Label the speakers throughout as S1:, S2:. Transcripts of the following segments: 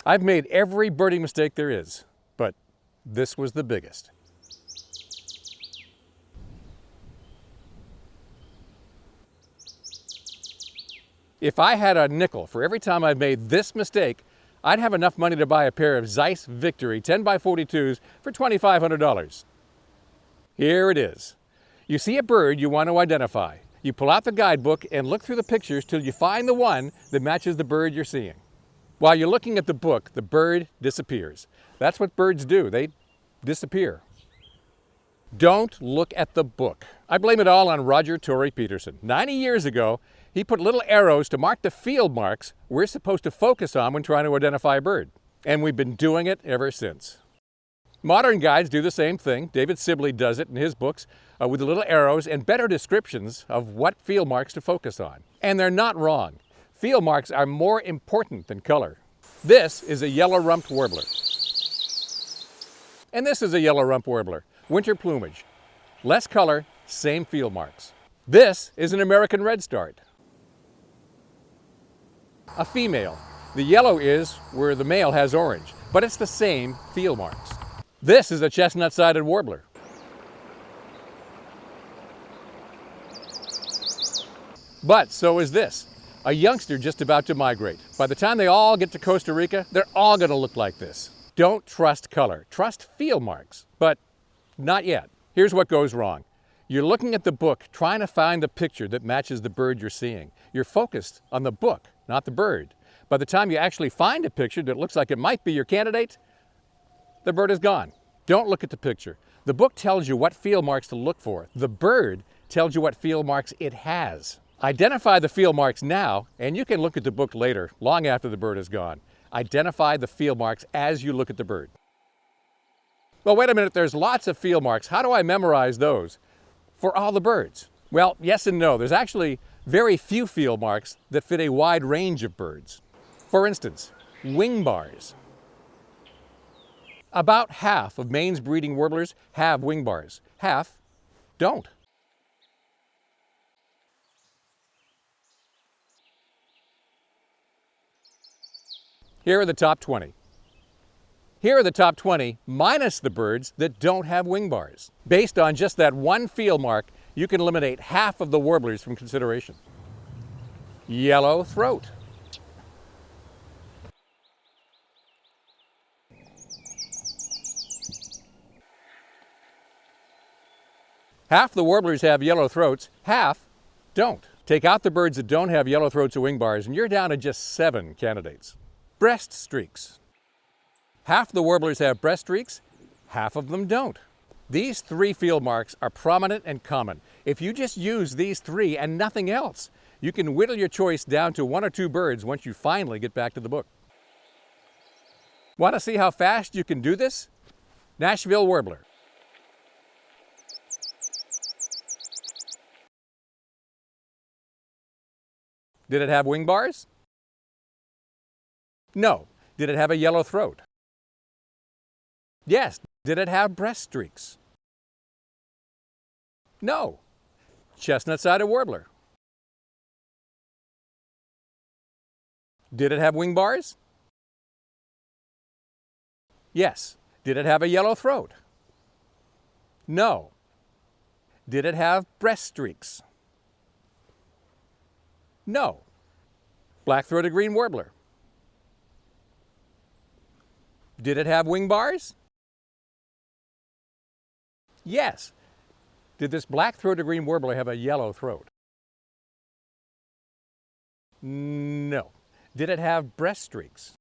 S1: I've made every birding mistake there is, but this was the biggest. If I had a nickel for every time I've made this mistake, I'd have enough money to buy a pair of Zeiss Victory 10x42s for $2,500. Here it is. You see a bird you want to identify. You pull out the guidebook and look through the pictures till you find the one that matches the bird you're seeing. While you're looking at the book, the bird disappears. That's what birds do. They disappear. Don't look at the book. I blame it all on Roger Tory Peterson. 90 years ago, he put little arrows to mark the field marks we're supposed to focus on when trying to identify a bird. And we've been doing it ever since. Modern guides do the same thing. David Sibley does it in his books with the little arrows and better descriptions of what field marks to focus on. And they're not wrong. Field marks are more important than color. This is a yellow-rumped warbler. And this is a yellow-rumped warbler. Winter plumage. Less color, same field marks. This is an American redstart. A female. The yellow is where the male has orange, but it's the same field marks. This is a chestnut-sided warbler. But so is this. A youngster just about to migrate. By the time they all get to Costa Rica, they're all going to look like this. Don't trust color. Trust field marks. But not yet. Here's what goes wrong. You're looking at the book, trying to find the picture that matches the bird you're seeing. You're focused on the book, not the bird. By the time you actually find a picture that looks like it might be your candidate, the bird is gone. Don't look at the picture. The book tells you what field marks to look for. The bird tells you what field marks it has. Identify the field marks now, and you can look at the book later, long after the bird is gone. Identify the field marks as you look at the bird. Well, wait a minute, there's lots of field marks. How do I memorize those for all the birds? Well, yes and no. There's actually very few field marks that fit a wide range of birds. For instance, wing bars. About half of Maine's breeding warblers have wing bars. Half don't. Here are the top 20. Here are the top 20 minus the birds that don't have wing bars. Based on just that one field mark, you can eliminate half of the warblers from consideration. Yellow throat. Half the warblers have yellow throats, half don't. Take out the birds that don't have yellow throats or wing bars, and you're down to just 7 candidates. Breast streaks. Half the warblers have breast streaks, half of them don't. These 3 field marks are prominent and common. If you just use these 3 and nothing else, you can whittle your choice down to 1 or 2 birds once you finally get back to the book. Want to see how fast you can do this? Nashville warbler. Did it have wing bars? No. Did it have a yellow throat? Yes. Did it have breast streaks? No. Chestnut-sided warbler. Did it have wing bars? Yes. Did it have a yellow throat? No. Did it have breast streaks? No. Black-throated green warbler. Did it have wing bars? Yes. Did this black-throated green warbler have a yellow throat? No. Did it have breast streaks?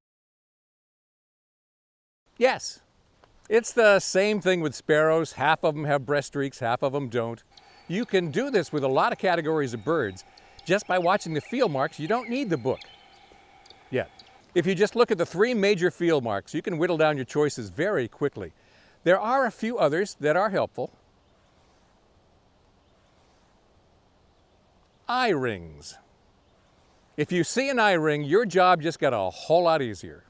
S1: Yes. It's the same thing with sparrows. Half of them have breast streaks, half of them don't. You can do this with a lot of categories of birds. Just by watching the field marks, you don't need the book yet. If you just look at the 3 major field marks, you can whittle down your choices very quickly. There are a few others that are helpful. Eye rings. If you see an eye ring, your job just got a whole lot easier.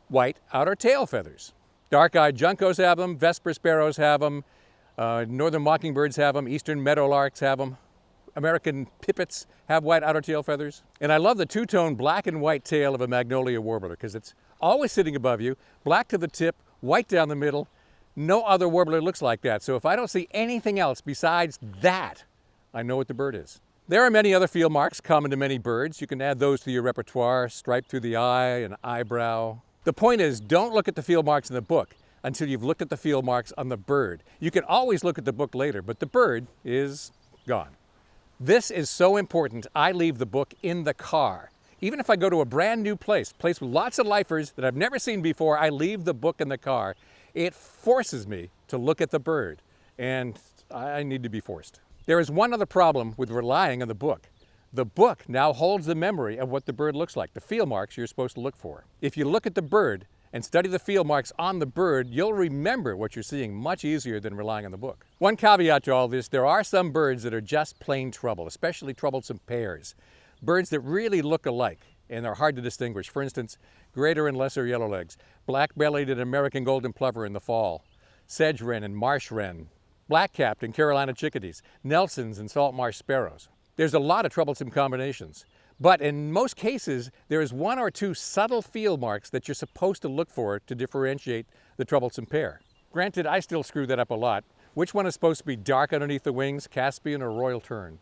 S1: White outer tail feathers. Dark-eyed juncos have them, Vesper sparrows have them, northern mockingbirds have them, eastern meadowlarks have them, American pipits have white outer tail feathers. And I love the two-tone black and white tail of a magnolia warbler because it's always sitting above you, black to the tip, white down the middle. No other warbler looks like that. So if I don't see anything else besides that, I know what the bird is. There are many other field marks common to many birds. You can add those to your repertoire, stripe through the eye, an eyebrow. The point is, don't look at the field marks in the book until you've looked at the field marks on the bird. You can always look at the book later, but the bird is gone. This is so important, I leave the book in the car. Even if I go to a brand new place with lots of lifers that I've never seen before, I leave the book in the car. It forces me to look at the bird, and I need to be forced. There is one other problem with relying on the book. The book now holds the memory of what the bird looks like, the field marks you're supposed to look for. If you look at the bird and study the field marks on the bird, you'll remember what you're seeing much easier than relying on the book. One caveat to all this, there are some birds that are just plain trouble, especially troublesome pairs. Birds that really look alike and are hard to distinguish. For instance, greater and lesser yellowlegs, black-bellied and American golden plover in the fall, sedge wren and marsh wren, black-capped and Carolina chickadees, Nelsons and salt marsh sparrows. There's a lot of troublesome combinations. But in most cases, there is one or two subtle field marks that you're supposed to look for to differentiate the troublesome pair. Granted, I still screw that up a lot. Which one is supposed to be dark underneath the wings, Caspian or Royal Tern?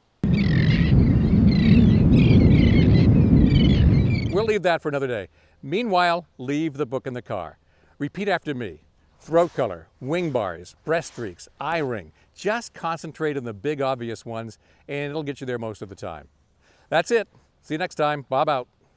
S1: We'll leave that for another day. Meanwhile, leave the book in the car. Repeat after me. Throat color, wing bars, breast streaks, eye ring. Just concentrate on the big obvious ones and it'll get you there most of the time. That's it. See you next time. Bob out.